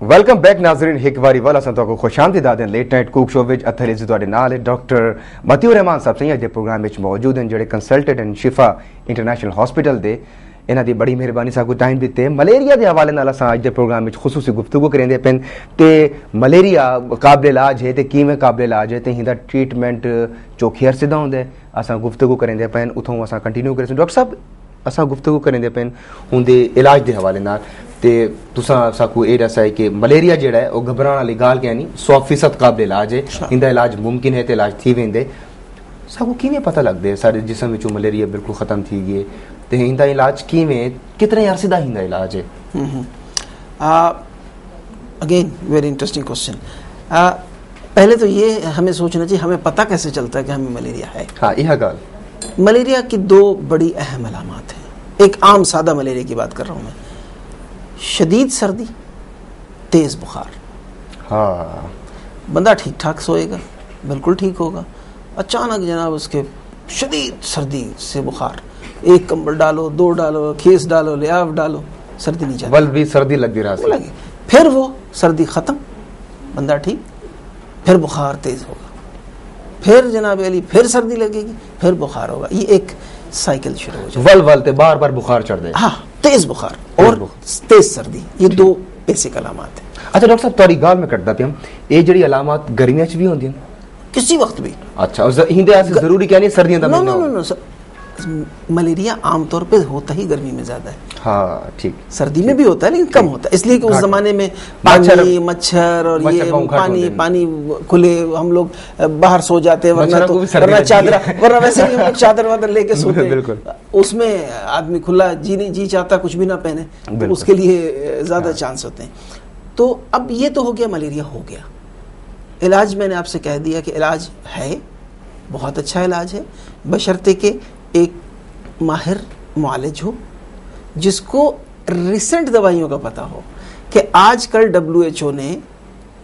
Welcome back नाजरीन एक बारी वाला संतो को खुशामदीद आदन लेट नाइट कुक शो विच अथले जी तुहाडे नाल डॉक्टर मतीउर रहमान साहब सही अज प्रोग्राम विच मौजूद हैं जेडे consultant and Shifa international hospital दे इन्हां दी बड़ी मेहरबानी साकू टाइम दिते मलेरिया के हवाले नाल असां अज दे प्रोग्राम विच खुसूसी गुफ्तगू करेंदे पेन ते मलेरिया काबिल इलाज है ते किवें काबिल इलाज है ते हिंदा ट्रीटमेंट चौखे अरसे दा हुंदा है असां गुफ्तगू करेंदे पेन उथों असां कंटिन्यू करें डॉक्टर साहब असां गुफ्तगू करेंदे पेन हुंदे इलाज दे हवाले नाल ते तुसां साकू ए दस्सा है कि मलेरिया जेड़ा है वो घबराने वाली गाल क्या नहीं 100% काबिल इलाज है इंदा इलाज मुमकिन है ते इलाज थी वेंदे साकू किवें पता लगदे है सारे जिस्म विचों मलेरिया बिल्कुल खत्म थी गई ते इंदा इलाज किवें कितने अरसे दा इंदा इलाज है अगेन वेरी इंटरेस्टिंग क्वेश्चन पहले तो ये हमें सोचना चाहिए हमें पता कैसे चलता है कि हमें मलेरिया है। हाँ यह गाल मलेरिया की दो बड़ी अहम अलामात हैं। एक आम सादा मलेरिया की बात कर रहा हूँ मैं, शदीद सर्दी तेज बुखार। हाँ बंदा ठीक ठाक सोएगा बिल्कुल ठीक होगा, अचानक जनाब उसके शदीद सर्दी से बुखार, एक कंबल डालो दो डालो खेस डालो लियाव डालो सर्दी नहीं जाती, बल भी सर्दी लग रही, फिर वो सर्दी खत्म बंदा ठीक, फिर बुखार तेज होगा, फिर जनाब अली फिर सर्दी लगेगी फिर बुखार होगा, ये एक साइकिल शुरू हो जाएगा। वल वल ते बार बार बुखार चढ़ दे। हाँ तेज बुखार और तेज सर्दी ये दो बेसिक अलामात है। अच्छा डॉक्टर साहब तोरी गाल में कटदा पे हम ये जड़ी अलामात गर्मियां च भी होंदी हैं किसी वक्त भी। अच्छा हिंदे आसे जरूरी क्या नहीं सर्दियां दा महीना नो मलेरिया आमतौर पे होता ही गर्मी में ज्यादा है। हाँ ठीक सर्दी में भी होता है लेकिन कम होता है, इसलिए कि उस जमाने में पानी मच्छर और ये पानी खुले हम लोग बाहर सो जाते हैं वरना चादर वरना वैसे भी हम लोग चादर वादर लेके सोते हैं, उसमें आदमी खुला जी चाहता कुछ भी ना पहने तो उसके लिए ज्यादा चांस होते हैं। तो अब ये तो हो गया मलेरिया हो गया, इलाज मैंने आपसे कह दिया कि इलाज है बहुत अच्छा इलाज है बशर्ते के एक माहिर मुआलिज हो जिसको रिसेंट दवाइयों का पता हो कि आजकल WHO ने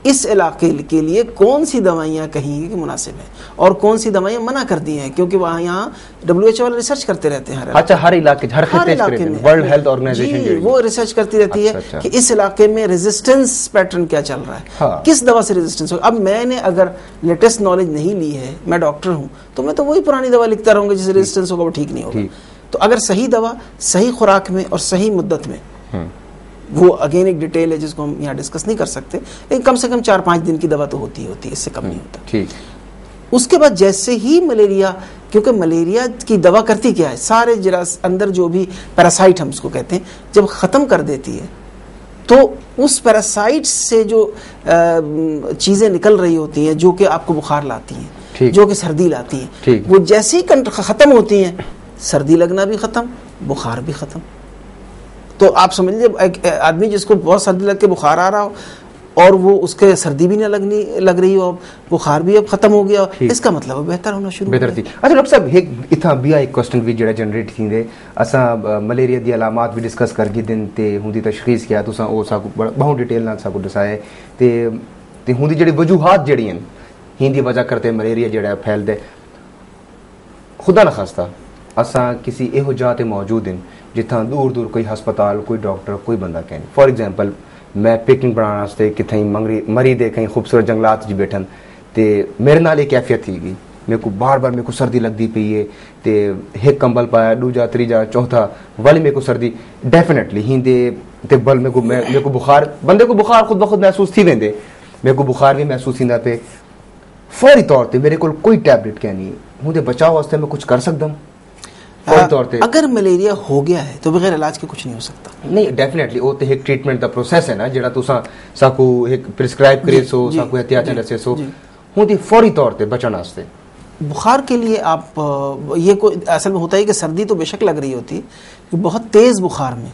इस इलाके के लिए कौन सी दवाइयाँ कही कि मुनासिब है और कौन सी दवाइयाँ मना कर दी हैं, क्योंकि वहाँ यहाँ WHO वाले रिसर्च करते रहते हैं हर इलाके में वर्ल्ड हेल्थ ऑर्गेनाइजेशन वो रिसर्च करती रहती है कि इस इलाके में रेजिस्टेंस पैटर्न क्या चल रहा है। हाँ। किस दवा से रेजिस्टेंस हो। अब मैंने अगर लेटेस्ट नॉलेज नहीं ली है, मैं डॉक्टर हूँ तो मैं तो वही पुरानी दवा लिखता रहूँगा जिससे रेजिस्टेंस होगा वो ठीक नहीं होगा। तो अगर सही दवा सही खुराक में और सही मुद्दत में, वो अगेन एक डिटेल है जिसको हम यहाँ डिस्कस नहीं कर सकते, लेकिन कम से कम 4-5 दिन की दवा तो होती है इससे कम नहीं होता। ठीक। उसके बाद जैसे ही मलेरिया, क्योंकि मलेरिया की दवा करती क्या है, सारे अंदर जो भी पैरासाइट हम उसको कहते हैं जब ख़त्म कर देती है तो उस पैरासाइट से जो चीज़ें निकल रही होती हैं जो कि आपको बुखार लाती हैं, जो कि सर्दी लाती हैं, वो जैसे ही ख़त्म होती हैं सर्दी लगना भी ख़त्म बुखार भी ख़त्म। तो आप समझ लीजिए एक आदमी जिसको बहुत सर्दी लग के बुखार आ रहा हो और वो उसके सर्दी भी ना लग रही हो, बुखार भी अब खत्म हो गया, इसका मतलब बेहतर होना शुरू बेहतर थी। अच्छा डॉक्टर साहब एक इतना बिया एक क्वेश्चन भी जेड़ा जनरेट थींदे असां मलेरिया दी अलामात भी डिस्कस कर गी दिन ते हुंदी तशखीस किया तुसां ओ साकू बहुत डिटेल नाल साकू दसाए ते हुंदी जेड़ी वजूहात जेड़ी हैं हिंदी वजह करते मलेरिया जेड़ा फैलदे खुदा न खास्ता असां किसी एहो जाते मौजूद हैं जिथा दूर दूर कोई हस्पताल कोई डॉक्टर कोई बंदा कहीं फॉर एग्जाम्पल मैं पिकनिक बनाने वास्ते कितने मरी दे कहीं खूबसूरत जंगलात च बैठन ते मेरे नाल एक कैफियत थी गई, मेरे को बार बार मेरे को सर्दी लगती पई है ते एक कंबल पाया दूजा त्रीजा चौथा वाली मेरे को सर्दी डेफिनेटली हिंदे ते बल मेरे को बुखार बंदे को बुखार खुद ब खुद महसूस थी वेंदे, मेरे को बुखार भी महसूस थींदा पे फौरी तौर पर मेरे को कोई टैबलेट क्या नहीं मुझे बचाव वास्ते मैं कुछ कर सकदा अगर मलेरिया हो गया है तो बगैर इलाज के कुछ नहीं हो सकता। नहीं डेफिनेटली वो तो एक ट्रीटमेंट दा प्रोसेस है ना जेड़ा तुसा साकू एक प्रिस्क्राइब करे सो साकू एहतियात दसे सो हुंदी फौरी तौर पे बचण वास्ते बुखार के लिए आप ये कोई असल में होता है कि सर्दी तो बेशक लग रही होती है कि बहुत तेज बुखार में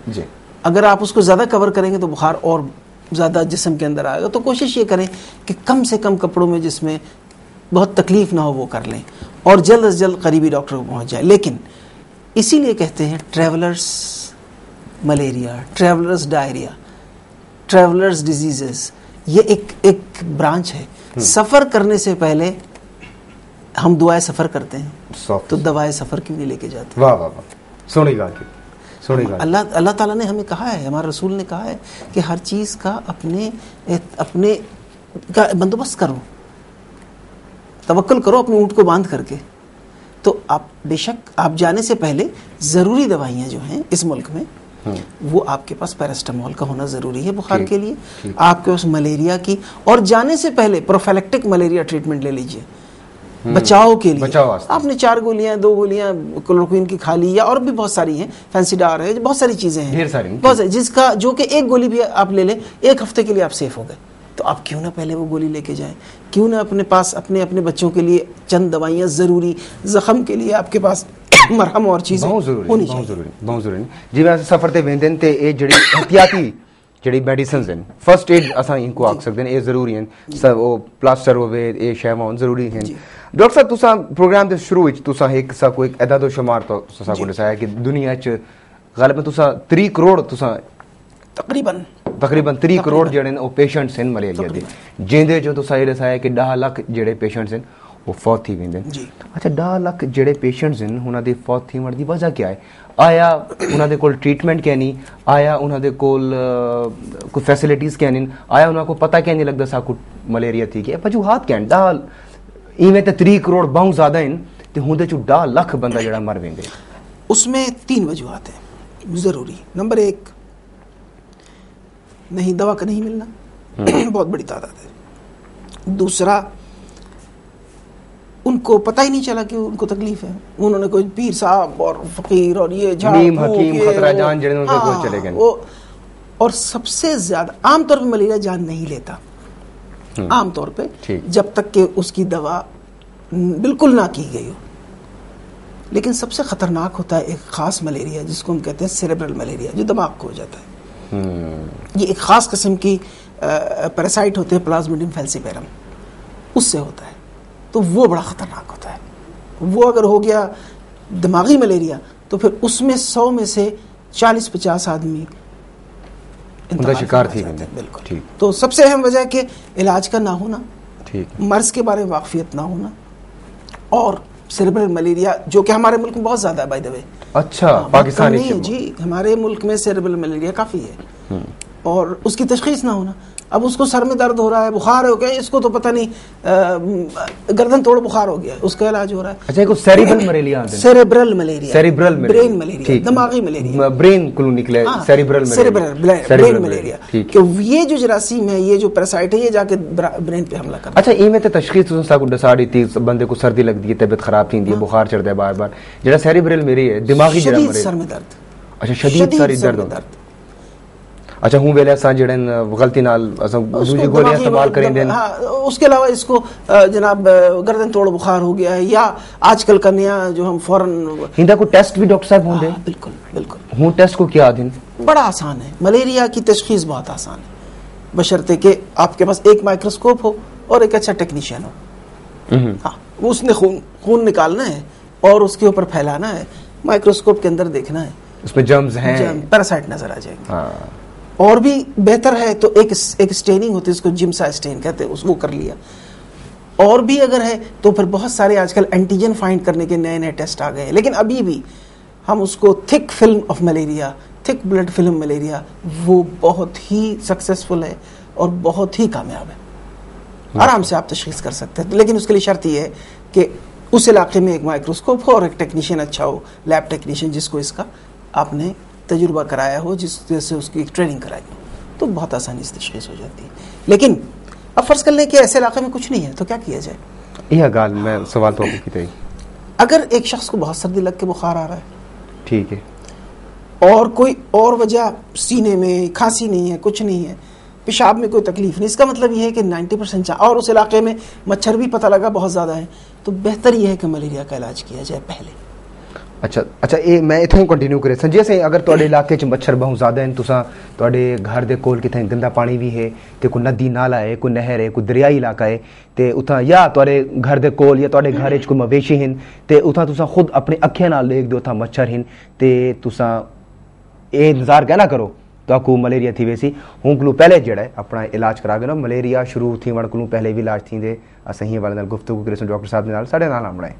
जी अगर आप उसको ज्यादा कवर करेंगे तो बुखार और ज्यादा जिस्म के अंदर आएगा, तो कोशिश ये करें कि कम से कम कपड़ों में जिसमें बहुत तकलीफ ना हो वो कर लें और जल्द से जल्द करीबी डॉक्टर को पहुंच जाए। लेकिन इसीलिए कहते हैं travellers malaria, travellers diarrhoea, travellers diseases, ये एक ब्रांच है। सफ़र करने से पहले हम दुआएं सफ़र करते हैं तो दवाएं सफ़र क्यों नहीं लेके जाते। वाह वाह वाह सोनी गा की अल्लाह ताला ने हमें कहा है, हमारे रसूल ने कहा है कि हर चीज़ का अपने का बंदोबस्त करो, तवक्कुल करो अपने ऊँट को बांध करके। तो आप बेशक आप जाने से पहले ज़रूरी दवाइयाँ जो हैं इस मुल्क में वो आपके पास पैरास्टामोल का होना ज़रूरी है बुखार के लिए, आपके पास मलेरिया की, और जाने से पहले प्रोफाइलेक्टिक मलेरिया ट्रीटमेंट ले लीजिए बचाव के लिए। आपने 4 गोलियां 2 गोलियां क्लोरोक्विन की खा ली, या और भी बहुत सारी हैं, फैंसीडार है, बहुत सारी चीज़ें हैं, बहुत सारी, जिसका जो कि 1 गोली भी आप ले लें 1 हफ्ते के लिए आप सेफ हो गए। तो आप क्यों ना पहले वो गोली लेके जाएं, क्यों ना अपने पास अपने बच्चों के लिए चंद दवाइयाँ ज़रूरी, ज़ख़म के लिए आपके पास मरहम और चीज़ें होनी चाहिए। बहुत ज़रूरी जी। मैं सफ़र ते वेंदे ते ए जड़ी एहतियाती जड़ी मेडिसिन्स हैं, फर्स्ट एड असां इनको आख सकते हैं, ये ज़रूरी हैं, सब वो प्लास्टर होवे ये शैवां ज़रूरी हैं। डॉक्टर साहब तुसां प्रोग्राम दे शुरू विच तुसां एक एदादो शुमार तो तुसां को दसाया कि दुनिया च गालिबन तुसां 3 करोड़ तुसां तकरीबन 3 करोड़ जेड़े ओ पेशेंट्स हैं मलेरिया दे, जिंदे जो तुसां ये दसाया कि 10 लाख जेड़े पेशेंट्स हैं वो फौत थी वेंदे। अच्छा 10 लाख जेड़े पेशेंट्स हैं उन्हां दे फौत थी दी वजह क्या है? आया उन्हां दे कोल ट्रीटमेंट क्या नहीं, आया उन्हां दे कोल कोई फैसिलिटीज़ क्या नहीं, आया उन्हां को पता क्या नहीं लगता साकू मलेरिया थी कि वजूहात क्या हैं? इवें तो 3 करोड़ बहुत ज़्यादा हैं तो हुंदे चो 10 लाख बंदा जड़ा मर वेंदे। उसमें 3 वजूहात हैं ज़रूरी। नंबर 1, नहीं दवा का नहीं मिलना, बहुत बड़ी तादाद है। दूसरा, उनको पता ही नहीं चला कि उनको तकलीफ है, उन्होंने कोई पीर साहब और फकीर और ये और सबसे ज्यादा आमतौर पर मलेरिया जान नहीं लेता, आमतौर पे जब तक कि उसकी दवा बिल्कुल ना की गई हो। लेकिन सबसे खतरनाक होता है एक खास मलेरिया जिसको हम कहते हैं सेरेब्रल मलेरिया, जो दिमाग को हो जाता है। ये एक खास किस्म की पैरासाइट होते हैं, प्लाज्मोडियम फैल्सिपेरम, उससे होता है। तो वो बड़ा खतरनाक होता है। वो अगर हो गया दिमागी मलेरिया तो फिर उसमें 100 में से 40-50 आदमी उनका शिकार थी। बिल्कुल। तो सबसे अहम वजह है कि इलाज का ना होना, मर्ज के बारे में वाकफियत ना होना, और सेरेब्रल मलेरिया जो कि हमारे मुल्क में बहुत ज्यादा है बाय द वे। अच्छा, पाकिस्तान नहीं जी, हमारे मुल्क में सेरेब्रल मलेरिया काफी है, और उसकी तशखीस ना होना। अब उसको सर में दर्द हो रहा है, बुखार हो गया, इसको तो पता नहीं गर्दन तोड़ बुखार हो गया, उसका इलाज हो रहा है। अच्छा, को cerebral malaria, cerebral malaria, brain malaria, दिमागी मलेरिया, ब्रेन को निकले सेरेब्रल ब्रेन मलेरिया। कि ये जो जरासीम है, ये जो पैरासाइट है, ये जाके ब्रेन पे हमला करता है। अच्छा, इनमें तो तशखीस तुसा को दसाड़ी थी, बंदे को सर्दी लगती है, तबीयत खराब थी, बुखार चढ़ता है बार-बार, जेड़ा सेरेब्रल मलेरिया है दिमागी जड़ा मलेरिया, सर में दर्द। अच्छा, शदीद सर दर्द। अच्छा, हूं वेले असा जड़न गलती नाल असा दूसरी गोलियां इस्तेमाल करेंदे। हां, उसके अलावा इसको जनाब गर्दन तोड़ बुखार हो गया है, या आजकल का नया जो हम फौरन हिंदा को टेस्ट भी डॉक्टर साहब होंगे। बिल्कुल। हूं टेस्ट को क्या दिन बड़ा आसान है, मलेरिया की तशखीस बहुत आसान है, बशर्ते कि आपके पास एक माइक्रोस्कोप हो और एक अच्छा टेक्नीशियन हो। हाँ, उसने खून निकालना है और उसके ऊपर फैलाना है, माइक्रोस्कोप के अंदर देखना है, उसमें जर्म्स हैं, पैरासाइट नजर आ जाएंगे। और भी बेहतर है तो एक स्टेनिंग होती है, उसको जिम्सा स्टेन कहते हैं, उसको कर लिया। और भी अगर है तो फिर बहुत सारे आजकल एंटीजन फाइंड करने के नए टेस्ट आ गए हैं, लेकिन अभी भी हम उसको thick film of malaria, thick blood film malaria, वो बहुत ही सक्सेसफुल है और बहुत ही कामयाब है। आराम से आप तशखीस कर सकते हैं, लेकिन उसके लिए शर्त यह है कि उस इलाके में एक माइक्रोस्कोप हो और एक टेक्नीशियन अच्छा हो, लैब टेक्नीशियन जिसको इसका आपने तजुर्बा कराया हो, जिससे उसकी ट्रेनिंग कराई हो, तो बहुत आसानी से तशखीस हो जाती है। लेकिन अब फर्ज कर लें कि ऐसे इलाके में कुछ नहीं है तो क्या किया जाए? यह गाल मैं सवाल तो की थी, अगर एक शख्स को बहुत सर्दी लग के बुखार आ रहा है, ठीक है, और कोई और वजह सीने में खांसी नहीं है, कुछ नहीं है, पेशाब में कोई तकलीफ नहीं, इसका मतलब यह है कि 90% और उस इलाके में मच्छर भी पता लगा बहुत ज़्यादा है, तो बेहतर यह है कि मलेरिया का इलाज किया जाए पहले। अच्छा, ये मैं इतों कंटिन्यू करे संजय से, अगर तुहाडे इलाके च मच्छर बहुत ज़्यादा हैं, तुसा तुहाडे घर दे कोल कितें गंदा पानी भी है, ते कोई नदी नाला है, कोई नहर है, कोई दरियाई इलाका है, ते उतां या तुहाडे घर दे कोल या तुहाडे घर च कोई मवेशी हैं, ते उतां तुसा खुद अपने अखियां नाल देख दो उतां मच्छर हैं, ते तुसा ये इंतजार क्या ना करो तो मलेरिया थी वैसी हूँ को पहले जड़ा अपना इलाज करा के ना मलेरिया शुरू थी वण को पहले भी इलाज थी। असें ही वाले गुफ्तगू करे डॉक्टर साहब के नाल साढ़े नाल आमना है।